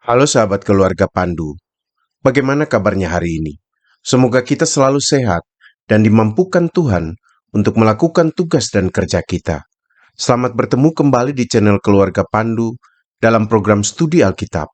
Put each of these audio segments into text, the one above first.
Halo sahabat keluarga Pandu, bagaimana kabarnya hari ini? Semoga kita selalu sehat dan dimampukan Tuhan untuk melakukan tugas dan kerja kita. Selamat bertemu kembali di channel Keluarga Pandu dalam program Studi Alkitab.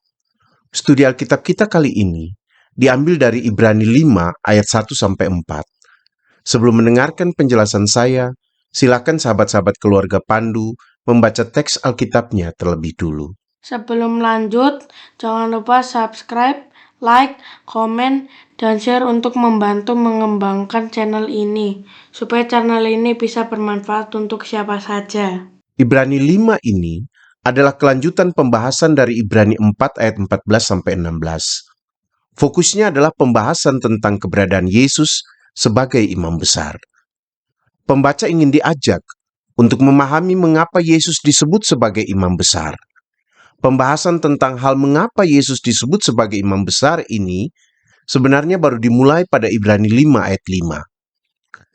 Studi Alkitab kita kali ini diambil dari Ibrani 5 ayat 1-4. Sebelum mendengarkan penjelasan saya, silakan sahabat-sahabat keluarga Pandu membaca teks Alkitabnya terlebih dulu. Sebelum lanjut, jangan lupa subscribe, like, komen, dan share untuk membantu mengembangkan channel ini, supaya channel ini bisa bermanfaat untuk siapa saja. Ibrani 5 ini adalah kelanjutan pembahasan dari Ibrani 4 ayat 14-16. Fokusnya adalah pembahasan tentang keberadaan Yesus sebagai imam besar. Pembaca ingin diajak untuk memahami mengapa Yesus disebut sebagai imam besar. Pembahasan tentang hal mengapa Yesus disebut sebagai imam besar ini sebenarnya baru dimulai pada Ibrani 5 ayat 5.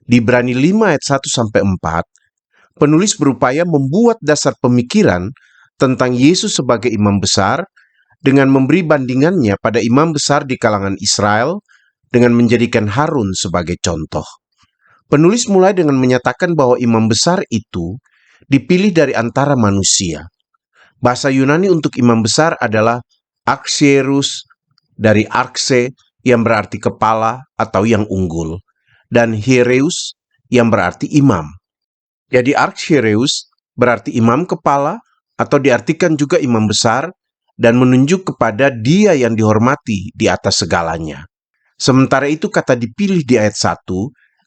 Di Ibrani 5 ayat 1-4, penulis berupaya membuat dasar pemikiran tentang Yesus sebagai imam besar dengan memberi bandingannya pada imam besar di kalangan Israel dengan menjadikan Harun sebagai contoh. Penulis mulai dengan menyatakan bahwa imam besar itu dipilih dari antara manusia. Bahasa Yunani untuk imam besar adalah archierus, dari arche yang berarti kepala atau yang unggul, dan hiereus yang berarti imam. Jadi archiereus berarti imam kepala atau diartikan juga imam besar dan menunjuk kepada dia yang dihormati di atas segalanya. Sementara itu kata dipilih di ayat 1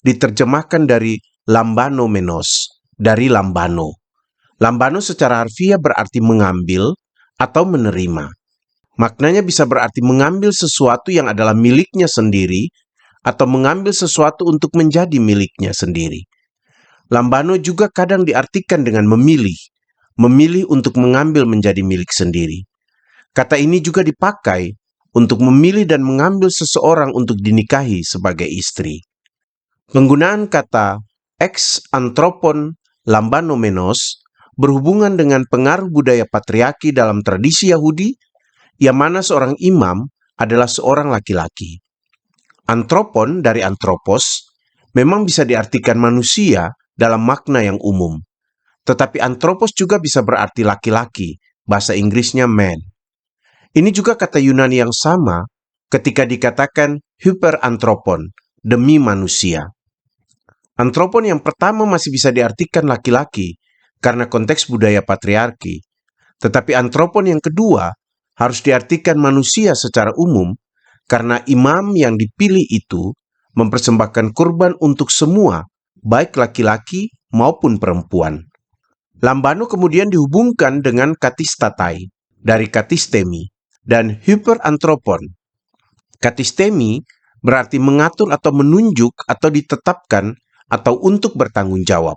diterjemahkan dari lambanomenos, dari lambano. Lambano secara harfiah berarti mengambil atau menerima. Maknanya bisa berarti mengambil sesuatu yang adalah miliknya sendiri atau mengambil sesuatu untuk menjadi miliknya sendiri. Lambano juga kadang diartikan dengan memilih, memilih untuk mengambil menjadi milik sendiri. Kata ini juga dipakai untuk memilih dan mengambil seseorang untuk dinikahi sebagai istri. Penggunaan kata ex anthropon lambanomenos berhubungan dengan pengaruh budaya patriarki dalam tradisi Yahudi, yang mana seorang imam adalah seorang laki-laki. Antropon dari antropos memang bisa diartikan manusia dalam makna yang umum. Tetapi antropos juga bisa berarti laki-laki, bahasa Inggrisnya man. Ini juga kata Yunani yang sama ketika dikatakan hyperantropon, demi manusia. Antropon yang pertama masih bisa diartikan laki-laki, karena konteks budaya patriarki. Tetapi antropon yang kedua harus diartikan manusia secara umum karena imam yang dipilih itu mempersembahkan kurban untuk semua, baik laki-laki maupun perempuan. Lambano kemudian dihubungkan dengan katistatai dari katistemi dan hyperantropon. Katistemi berarti mengatur atau menunjuk atau ditetapkan atau untuk bertanggung jawab.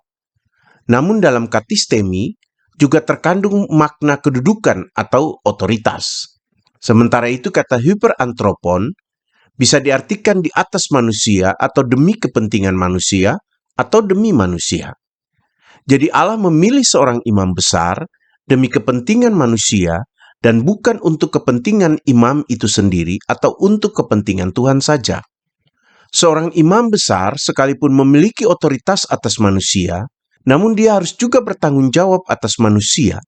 Namun dalam katistemi juga terkandung makna kedudukan atau otoritas. Sementara itu kata hyperantropon bisa diartikan di atas manusia atau demi kepentingan manusia atau demi manusia. Jadi Allah memilih seorang imam besar demi kepentingan manusia dan bukan untuk kepentingan imam itu sendiri atau untuk kepentingan Tuhan saja. Seorang imam besar sekalipun memiliki otoritas atas manusia, namun dia harus juga bertanggung jawab atas manusia.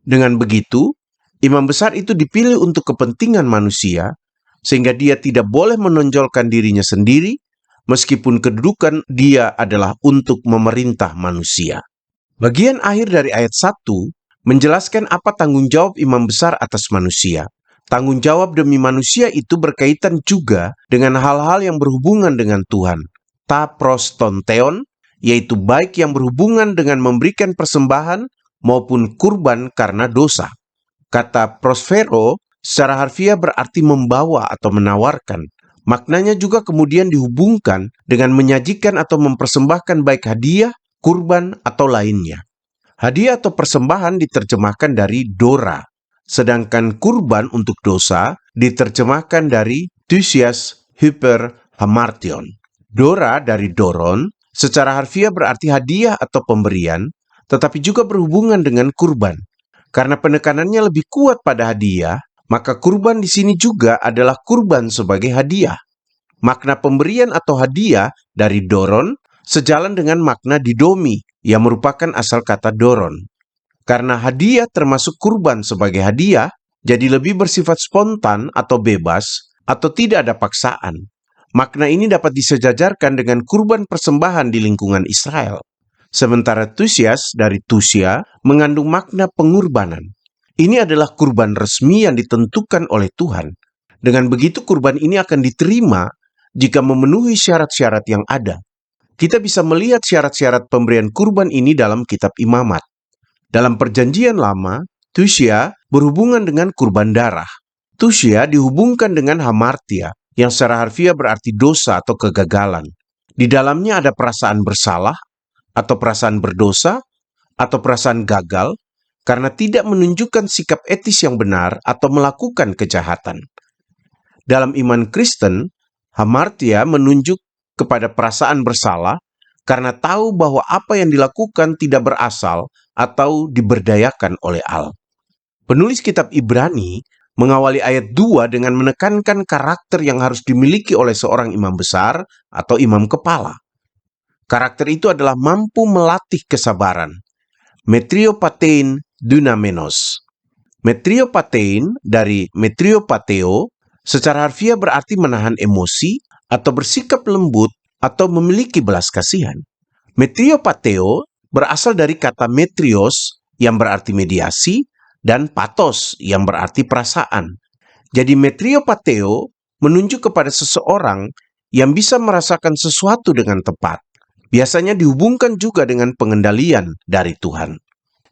Dengan begitu, imam besar itu dipilih untuk kepentingan manusia, sehingga dia tidak boleh menonjolkan dirinya sendiri, meskipun kedudukan dia adalah untuk memerintah manusia. Bagian akhir dari ayat 1 menjelaskan apa tanggung jawab imam besar atas manusia. Tanggung jawab demi manusia itu berkaitan juga dengan hal-hal yang berhubungan dengan Tuhan. Ta prostonteon, yaitu baik yang berhubungan dengan memberikan persembahan maupun kurban karena dosa. Kata prosfero secara harfiah berarti membawa atau menawarkan. Maknanya juga kemudian dihubungkan dengan menyajikan atau mempersembahkan baik hadiah, kurban, atau lainnya. Hadiah atau persembahan diterjemahkan dari dora, sedangkan kurban untuk dosa diterjemahkan dari thusias hyper hamartion. Dora dari doron secara harfiah berarti hadiah atau pemberian, tetapi juga berhubungan dengan kurban. Karena penekanannya lebih kuat pada hadiah, maka kurban di sini juga adalah kurban sebagai hadiah. Makna pemberian atau hadiah dari doron sejalan dengan makna didomi yang merupakan asal kata doron. Karena hadiah termasuk kurban sebagai hadiah, jadi lebih bersifat spontan atau bebas atau tidak ada paksaan. Makna ini dapat disejajarkan dengan kurban persembahan di lingkungan Israel. Sementara tusias dari tusia mengandung makna pengorbanan. Ini adalah kurban resmi yang ditentukan oleh Tuhan. Dengan begitu kurban ini akan diterima jika memenuhi syarat-syarat yang ada. Kita bisa melihat syarat-syarat pemberian kurban ini dalam kitab Imamat. Dalam perjanjian lama, tusia berhubungan dengan kurban darah. Tusia dihubungkan dengan hamartia, yang secara harfiah berarti dosa atau kegagalan. Di dalamnya ada perasaan bersalah, atau perasaan berdosa, atau perasaan gagal, karena tidak menunjukkan sikap etis yang benar atau melakukan kejahatan. Dalam iman Kristen, hamartia menunjuk kepada perasaan bersalah karena tahu bahwa apa yang dilakukan tidak berasal atau diberdayakan oleh Allah. Penulis kitab Ibrani mengawali ayat 2 dengan menekankan karakter yang harus dimiliki oleh seorang imam besar atau imam kepala. Karakter itu adalah mampu melatih kesabaran. Metriopatein dunamenos. Metriopatein dari metriopateo secara harfiah berarti menahan emosi atau bersikap lembut atau memiliki belas kasihan. Metriopateo berasal dari kata metrios yang berarti mediasi dan pathos yang berarti perasaan. Jadi metriopateo menunjuk kepada seseorang yang bisa merasakan sesuatu dengan tepat. Biasanya dihubungkan juga dengan pengendalian dari Tuhan.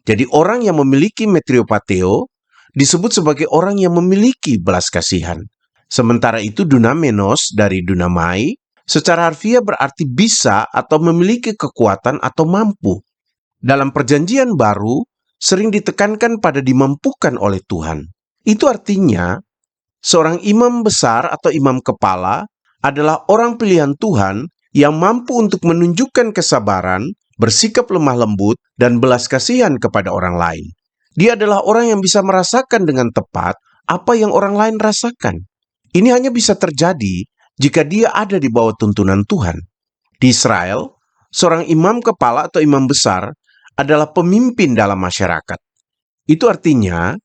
Jadi orang yang memiliki metriopateo disebut sebagai orang yang memiliki belas kasihan. Sementara itu dunamenos dari dunamai secara harfiah berarti bisa atau memiliki kekuatan atau mampu. Dalam perjanjian baru sering ditekankan pada dimampukan oleh Tuhan. Itu artinya seorang imam besar atau imam kepala adalah orang pilihan Tuhan yang mampu untuk menunjukkan kesabaran, bersikap lemah lembut, dan belas kasihan kepada orang lain. Dia adalah orang yang bisa merasakan dengan tepat apa yang orang lain rasakan. Ini hanya bisa terjadi jika dia ada di bawah tuntunan Tuhan. Di Israel, seorang imam kepala atau imam besar adalah pemimpin dalam masyarakat. Itu artinya,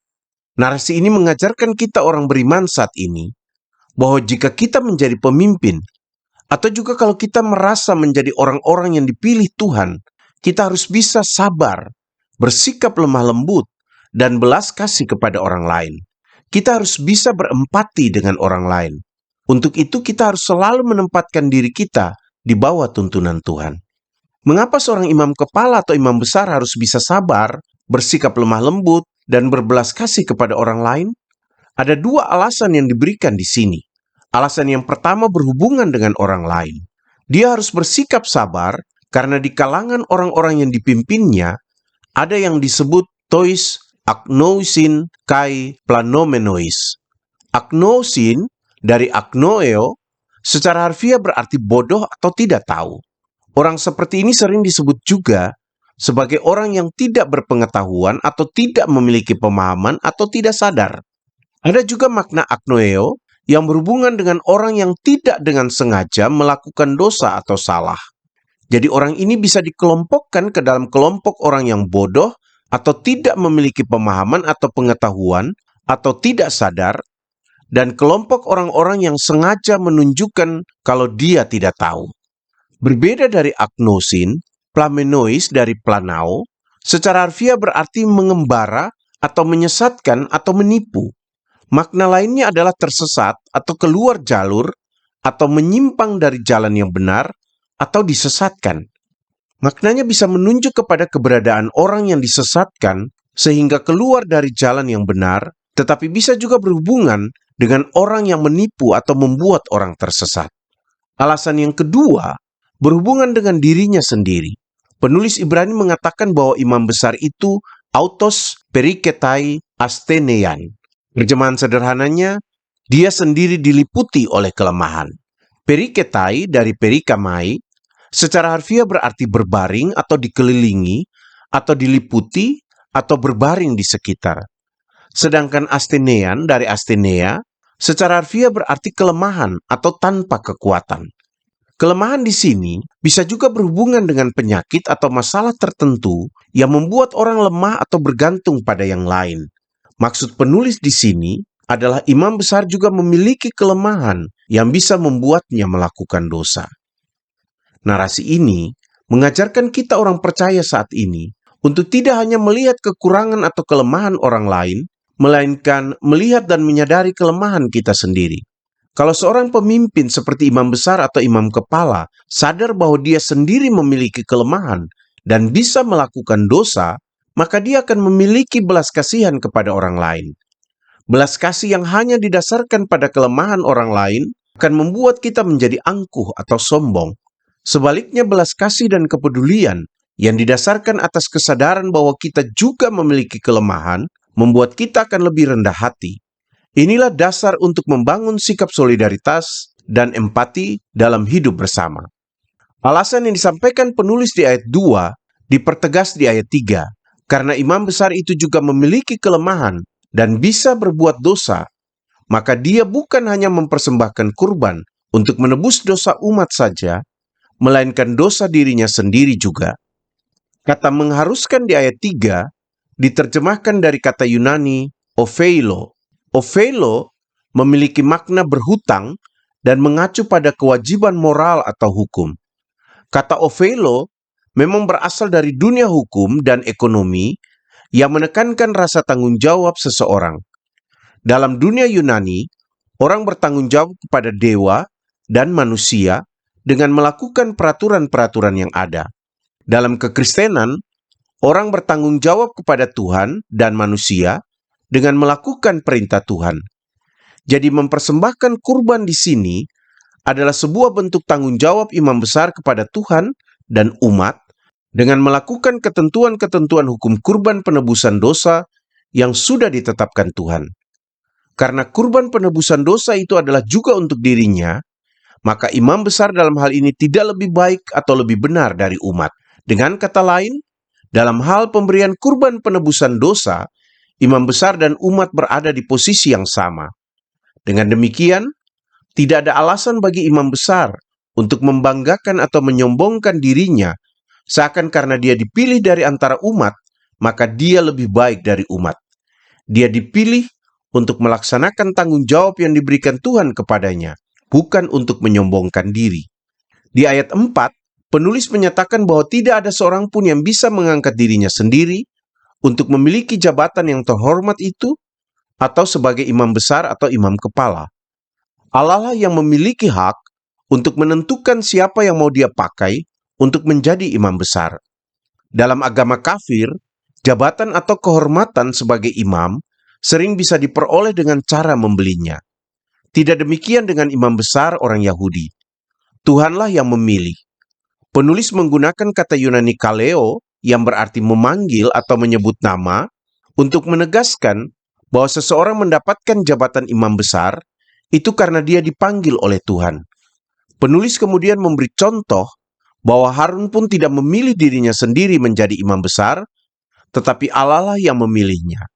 narasi ini mengajarkan kita orang beriman saat ini, bahwa jika kita menjadi pemimpin, atau juga kalau kita merasa menjadi orang-orang yang dipilih Tuhan, kita harus bisa sabar, bersikap lemah lembut, dan belas kasih kepada orang lain. Kita harus bisa berempati dengan orang lain. Untuk itu kita harus selalu menempatkan diri kita di bawah tuntunan Tuhan. Mengapa seorang imam kepala atau imam besar harus bisa sabar, bersikap lemah lembut, dan berbelas kasih kepada orang lain? Ada dua alasan yang diberikan di sini. Alasan yang pertama berhubungan dengan orang lain. Dia harus bersikap sabar karena di kalangan orang-orang yang dipimpinnya ada yang disebut tois agnousin kai planomenois. Agnousin dari agnoeo secara harfiah berarti bodoh atau tidak tahu. Orang seperti ini sering disebut juga sebagai orang yang tidak berpengetahuan atau tidak memiliki pemahaman atau tidak sadar. Ada juga makna agnoeo yang berhubungan dengan orang yang tidak dengan sengaja melakukan dosa atau salah. Jadi orang ini bisa dikelompokkan ke dalam kelompok orang yang bodoh atau tidak memiliki pemahaman atau pengetahuan atau tidak sadar, dan kelompok orang-orang yang sengaja menunjukkan kalau dia tidak tahu. Berbeda dari agnosin, plamenois dari planao, secara harfiah berarti mengembara atau menyesatkan atau menipu. Makna lainnya adalah tersesat atau keluar jalur atau menyimpang dari jalan yang benar atau disesatkan. Maknanya bisa menunjuk kepada keberadaan orang yang disesatkan sehingga keluar dari jalan yang benar, tetapi bisa juga berhubungan dengan orang yang menipu atau membuat orang tersesat. Alasan yang kedua berhubungan dengan dirinya sendiri. Penulis Ibrani mengatakan bahwa imam besar itu autos periketai asteneian. Terjemahan sederhananya, dia sendiri diliputi oleh kelemahan. Periketai dari perikamai, secara harfiah berarti berbaring atau dikelilingi, atau diliputi, atau berbaring di sekitar. Sedangkan astenean dari astenea secara harfiah berarti kelemahan atau tanpa kekuatan. Kelemahan di sini bisa juga berhubungan dengan penyakit atau masalah tertentu yang membuat orang lemah atau bergantung pada yang lain. Maksud penulis di sini adalah imam besar juga memiliki kelemahan yang bisa membuatnya melakukan dosa. Narasi ini mengajarkan kita orang percaya saat ini untuk tidak hanya melihat kekurangan atau kelemahan orang lain, melainkan melihat dan menyadari kelemahan kita sendiri. Kalau seorang pemimpin seperti imam besar atau imam kepala sadar bahwa dia sendiri memiliki kelemahan dan bisa melakukan dosa, maka dia akan memiliki belas kasihan kepada orang lain. Belas kasih yang hanya didasarkan pada kelemahan orang lain akan membuat kita menjadi angkuh atau sombong. Sebaliknya, belas kasih dan kepedulian yang didasarkan atas kesadaran bahwa kita juga memiliki kelemahan membuat kita akan lebih rendah hati. Inilah dasar untuk membangun sikap solidaritas dan empati dalam hidup bersama. Alasan yang disampaikan penulis di ayat 2 dipertegas di ayat 3, karena imam besar itu juga memiliki kelemahan dan bisa berbuat dosa, maka dia bukan hanya mempersembahkan kurban untuk menebus dosa umat saja, melainkan dosa dirinya sendiri juga. Kata mengharuskan di ayat 3 diterjemahkan dari kata Yunani opheilo. Opheilo memiliki makna berhutang dan mengacu pada kewajiban moral atau hukum. Kata opheilo memang berasal dari dunia hukum dan ekonomi yang menekankan rasa tanggung jawab seseorang. Dalam dunia Yunani, orang bertanggung jawab kepada dewa dan manusia dengan melakukan peraturan-peraturan yang ada. Dalam kekristenan, orang bertanggung jawab kepada Tuhan dan manusia dengan melakukan perintah Tuhan. Jadi mempersembahkan kurban di sini adalah sebuah bentuk tanggung jawab imam besar kepada Tuhan dan umat dengan melakukan ketentuan-ketentuan hukum kurban penebusan dosa yang sudah ditetapkan Tuhan. Karena kurban penebusan dosa itu adalah juga untuk dirinya, maka imam besar dalam hal ini tidak lebih baik atau lebih benar dari umat. Dengan kata lain, dalam hal pemberian kurban penebusan dosa, imam besar dan umat berada di posisi yang sama. Dengan demikian, tidak ada alasan bagi imam besar untuk membanggakan atau menyombongkan dirinya, seakan karena dia dipilih dari antara umat, maka dia lebih baik dari umat. Dia dipilih untuk melaksanakan tanggung jawab yang diberikan Tuhan kepadanya, bukan untuk menyombongkan diri. Di ayat 4, penulis menyatakan bahwa tidak ada seorang pun yang bisa mengangkat dirinya sendiri untuk memiliki jabatan yang terhormat itu, atau sebagai imam besar atau imam kepala. Allah lah yang memiliki hak untuk menentukan siapa yang mau dia pakai untuk menjadi imam besar. Dalam agama kafir, jabatan atau kehormatan sebagai imam sering bisa diperoleh dengan cara membelinya. Tidak demikian dengan imam besar orang Yahudi. Tuhanlah yang memilih. Penulis menggunakan kata Yunani kaleo yang berarti memanggil atau menyebut nama untuk menegaskan bahwa seseorang mendapatkan jabatan imam besar itu karena dia dipanggil oleh Tuhan. Penulis kemudian memberi contoh bahwa Harun pun tidak memilih dirinya sendiri menjadi imam besar, tetapi Allah lah yang memilihnya.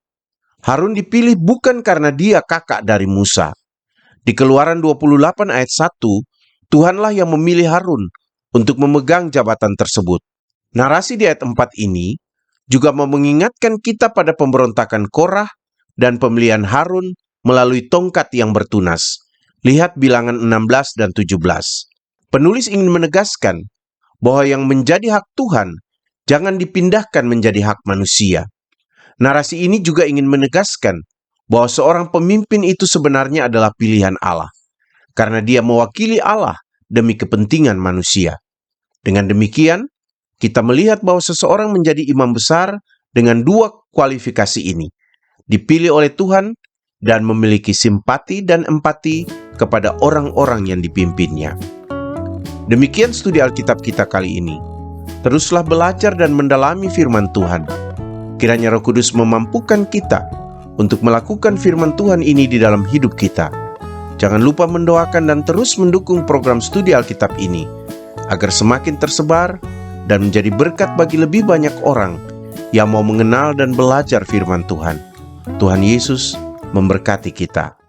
Harun dipilih bukan karena dia kakak dari Musa. Di Keluaran 28 ayat 1, Tuhanlah yang memilih Harun untuk memegang jabatan tersebut. Narasi di ayat 4 ini juga mau mengingatkan kita pada pemberontakan Korah dan pemilihan Harun melalui tongkat yang bertunas. Lihat bilangan 16 dan 17. Penulis ingin menegaskan bahwa yang menjadi hak Tuhan jangan dipindahkan menjadi hak manusia. Narasi ini juga ingin menegaskan bahwa seorang pemimpin itu sebenarnya adalah pilihan Allah, karena dia mewakili Allah demi kepentingan manusia. Dengan demikian, kita melihat bahwa seseorang menjadi imam besar dengan dua kualifikasi ini, dipilih oleh Tuhan dan memiliki simpati dan empati kepada orang-orang yang dipimpinnya. Demikian studi Alkitab kita kali ini. Teruslah belajar dan mendalami firman Tuhan. Kiranya Roh Kudus memampukan kita untuk melakukan firman Tuhan ini di dalam hidup kita. Jangan lupa mendoakan dan terus mendukung program studi Alkitab ini, agar semakin tersebar dan menjadi berkat bagi lebih banyak orang yang mau mengenal dan belajar firman Tuhan. Tuhan Yesus memberkati kita.